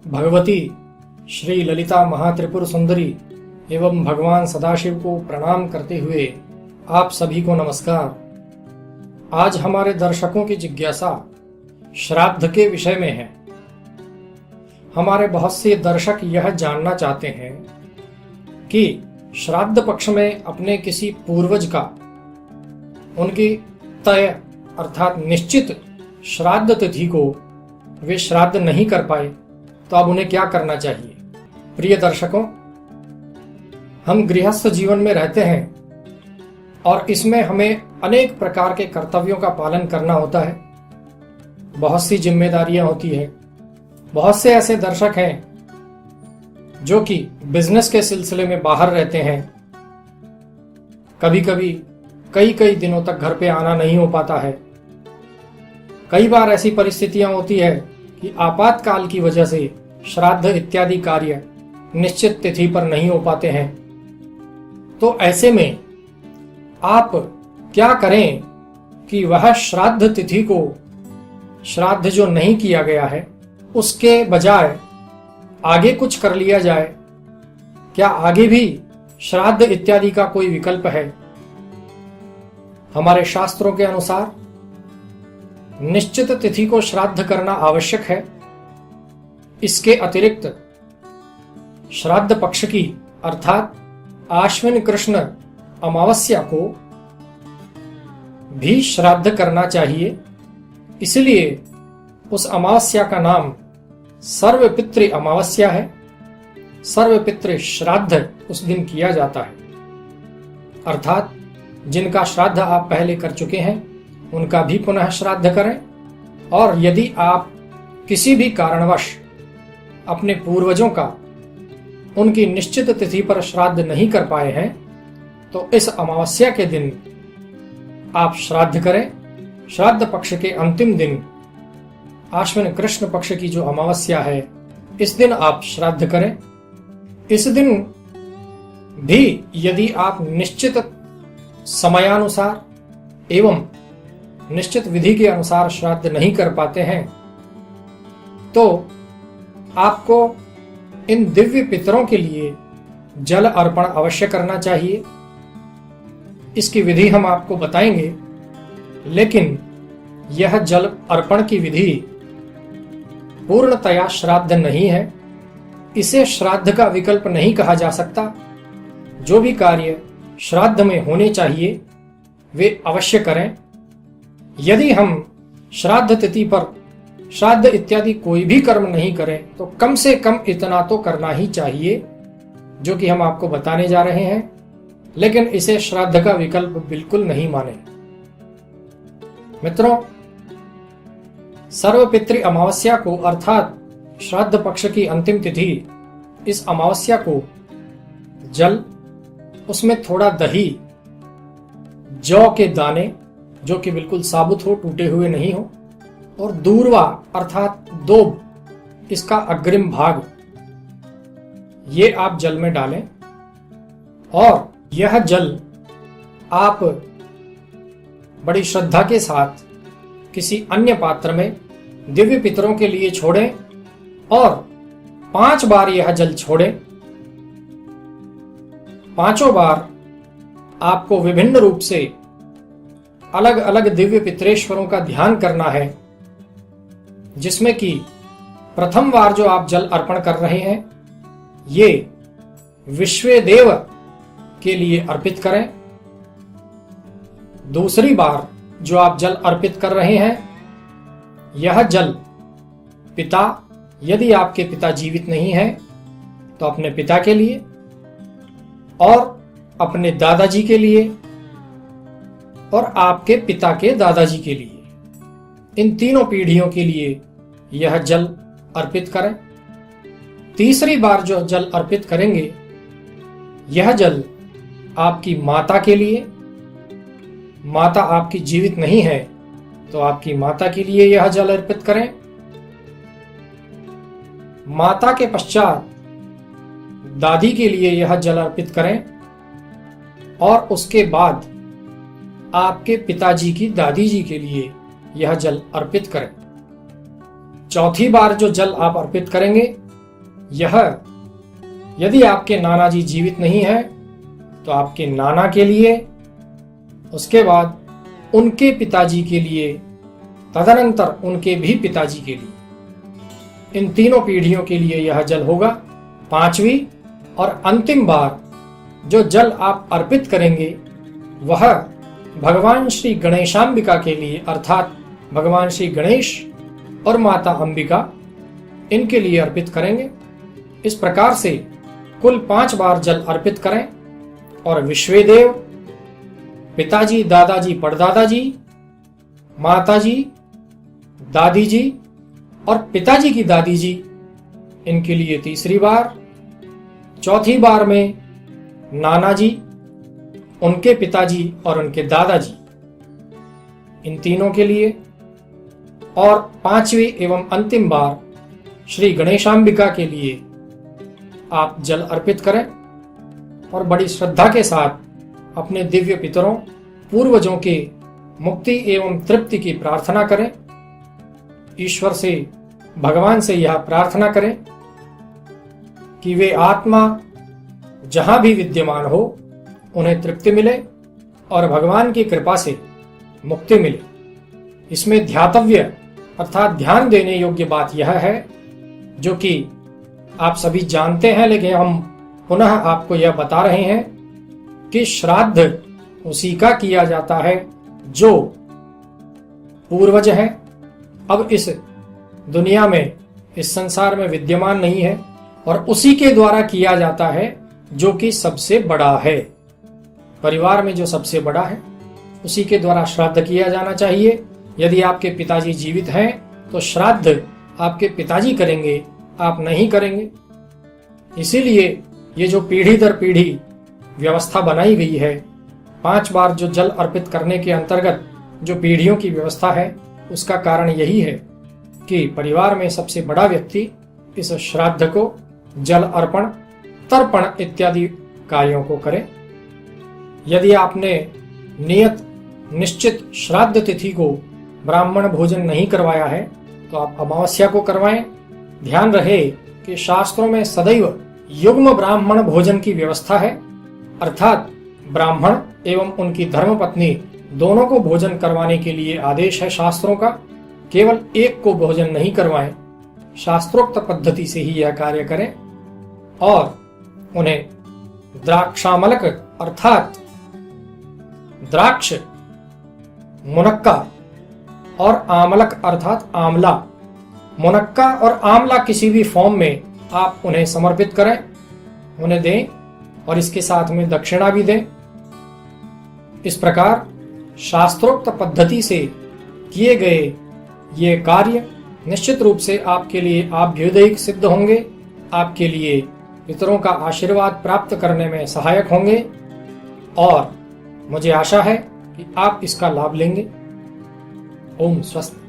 भगवती श्री ललिता महात्रिपुर सुंदरी एवं भगवान सदाशिव को प्रणाम करते हुए आप सभी को नमस्कार। आज हमारे दर्शकों की जिज्ञासा श्राद्ध के विषय में है। हमारे बहुत से दर्शक यह जानना चाहते हैं कि श्राद्ध पक्ष में अपने किसी पूर्वज का उनकी तय अर्थात निश्चित श्राद्ध तिथि को वे श्राद्ध नहीं कर पाए तो अब उन्हें क्या करना चाहिए। प्रिय दर्शकों, हम गृहस्थ जीवन में रहते हैं और इसमें हमें अनेक प्रकार के कर्तव्यों का पालन करना होता है। बहुत सी जिम्मेदारियां होती है। बहुत से ऐसे दर्शक हैं जो कि बिजनेस के सिलसिले में बाहर रहते हैं। कभी कभी कई दिनों तक घर पे आना नहीं हो पाता है। कई बार ऐसी परिस्थितियां होती है कि आपातकाल की वजह से श्राद्ध इत्यादि कार्य निश्चित तिथि पर नहीं हो पाते हैं। तो ऐसे में आप क्या करें कि वह श्राद्ध तिथि को श्राद्ध जो नहीं किया गया है उसके बजाय आगे कुछ कर लिया जाए। क्या आगे भी श्राद्ध इत्यादि का कोई विकल्प है? हमारे शास्त्रों के अनुसार निश्चित तिथि को श्राद्ध करना आवश्यक है। इसके अतिरिक्त श्राद्ध पक्ष की अर्थात आश्विन कृष्ण अमावस्या को भी श्राद्ध करना चाहिए। इसलिए उस अमावस्या का नाम सर्वपितृ अमावस्या है। सर्वपितृ श्राद्ध उस दिन किया जाता है, अर्थात जिनका श्राद्ध आप पहले कर चुके हैं उनका भी पुनः श्राद्ध करें। और यदि आप किसी भी कारणवश अपने पूर्वजों का उनकी निश्चित तिथि पर श्राद्ध नहीं कर पाए हैं तो इस अमावस्या के दिन आप श्राद्ध करें। श्राद्ध पक्ष के अंतिम दिन आश्विन कृष्ण पक्ष की जो अमावस्या है इस दिन आप श्राद्ध करें। इस दिन भी यदि आप निश्चित समयानुसार एवं निश्चित विधि के अनुसार श्राद्ध नहीं कर पाते हैं तो आपको इन दिव्य पितरों के लिए जल अर्पण अवश्य करना चाहिए। इसकी विधि हम आपको बताएंगे, लेकिन यह जल अर्पण की विधि पूर्णतया श्राद्ध नहीं है। इसे श्राद्ध का विकल्प नहीं कहा जा सकता। जो भी कार्य श्राद्ध में होने चाहिए वे अवश्य करें। यदि हम श्राद्ध तिथि पर श्राद्ध इत्यादि कोई भी कर्म नहीं करें तो कम से कम इतना तो करना ही चाहिए जो कि हम आपको बताने जा रहे हैं, लेकिन इसे श्राद्ध का विकल्प बिल्कुल नहीं माने। मित्रों, सर्वपितृ अमावस्या को अर्थात श्राद्ध पक्ष की अंतिम तिथि इस अमावस्या को जल, उसमें थोड़ा दही, जौ के दाने जो कि बिल्कुल साबुत हो, टूटे हुए नहीं हो, और दूर्वा अर्थात दोब, इसका अग्रिम भाग, ये आप जल में डालें। और यह जल आप बड़ी श्रद्धा के साथ किसी अन्य पात्र में दिव्य पितरों के लिए छोड़ें और 5 बार यह जल छोड़ें। 5 बार आपको विभिन्न रूप से अलग अलग दिव्य पितरेश्वरों का ध्यान करना है, जिसमें कि प्रथम बार जो आप जल अर्पण कर रहे हैं ये विश्वदेव के लिए अर्पित करें। दूसरी बार जो आप जल अर्पित कर रहे हैं यह जल पिता, यदि आपके पिता जीवित नहीं हैं तो अपने पिता के लिए और अपने दादाजी के लिए और आपके पिता के दादाजी के लिए, इन तीनों पीढ़ियों के लिए यह जल अर्पित करें। तीसरी बार जो जल अर्पित करेंगे यह जल आपकी माता के लिए, माता आपकी जीवित नहीं है तो आपकी माता के लिए यह जल अर्पित करें। माता के पश्चात दादी के लिए यह जल अर्पित करें और उसके बाद आपके पिताजी की दादी जी के लिए यह जल अर्पित करें। चौथी बार जो जल आप अर्पित करेंगे यह यदि आपके नाना जी जीवित नहीं है तो आपके नाना के लिए, उसके बाद उनके पिताजी के लिए, तदनंतर उनके भी पिताजी के लिए, इन तीनों पीढ़ियों के लिए यह जल होगा। पांचवी और अंतिम बार जो जल आप अर्पित करेंगे वह भगवान श्री गणेशांबिका के लिए, अर्थात भगवान श्री गणेश और माता अंबिका, इनके लिए अर्पित करेंगे। इस प्रकार से कुल 5 बार जल अर्पित करें और विश्वेदेव, पिताजी, दादाजी, परदादाजी, माताजी, दादी जी और पिताजी की दादी जी, इनके लिए तीसरी बार, चौथी बार में नाना जी, उनके पिताजी और उनके दादाजी, इन तीनों के लिए, और पांचवी एवं अंतिम बार श्री गणेशांबिका के लिए आप जल अर्पित करें और बड़ी श्रद्धा के साथ अपने दिव्य पितरों, पूर्वजों के मुक्ति एवं तृप्ति की प्रार्थना करें। ईश्वर से, भगवान से यह प्रार्थना करें कि वे आत्मा जहां भी विद्यमान हो उन्हें तृप्ति मिले और भगवान की कृपा से मुक्ति मिले। इसमें ध्यातव्य अर्थात ध्यान देने योग्य बात यह है, जो कि आप सभी जानते हैं, लेकिन हम पुनः आपको यह बता रहे हैं कि श्राद्ध उसी का किया जाता है जो पूर्वज है, अब इस दुनिया में, इस संसार में विद्यमान नहीं है, और उसी के द्वारा किया जाता है जो कि सबसे बड़ा है। परिवार में जो सबसे बड़ा है उसी के द्वारा श्राद्ध किया जाना चाहिए। यदि आपके पिताजी जीवित हैं तो श्राद्ध आपके पिताजी करेंगे, आप नहीं करेंगे। इसीलिए ये जो पीढ़ी दर पीढ़ी व्यवस्था बनाई गई है, 5 बार जो जल अर्पित करने के अंतर्गत जो पीढ़ियों की व्यवस्था है, उसका कारण यही है कि परिवार में सबसे बड़ा व्यक्ति इस श्राद्ध को, जल अर्पण, तर्पण इत्यादि कार्यों को करे। यदि आपने नियत निश्चित श्राद्ध तिथि को ब्राह्मण भोजन नहीं करवाया है तो आप अमावस्या को करवाएं। ध्यान रहे कि शास्त्रों में सदैव युग्म ब्राह्मण भोजन की व्यवस्था है, अर्थात ब्राह्मण एवं उनकी धर्मपत्नी दोनों को भोजन करवाने के लिए आदेश है शास्त्रों का। केवल एक को भोजन नहीं करवाएं, शास्त्रोक्त पद्धति से ही यह कार्य करें और उन्हें द्राक्षामलक अर्थात द्राक्ष, मुनक्का और आमलक अर्थात आमला, मुनक्का और आमला किसी भी फॉर्म में आप उन्हें समर्पित करें, उन्हें दें और इसके साथ में दक्षिणा भी दें। इस प्रकार शास्त्रोक्त पद्धति से किए गए ये कार्य निश्चित रूप से आपके लिए आभ्युदयिक सिद्ध होंगे, आपके लिए पितरों का आशीर्वाद प्राप्त करने में सहायक होंगे और मुझे आशा है कि आप इसका लाभ लेंगे। ओम स्वस्ति।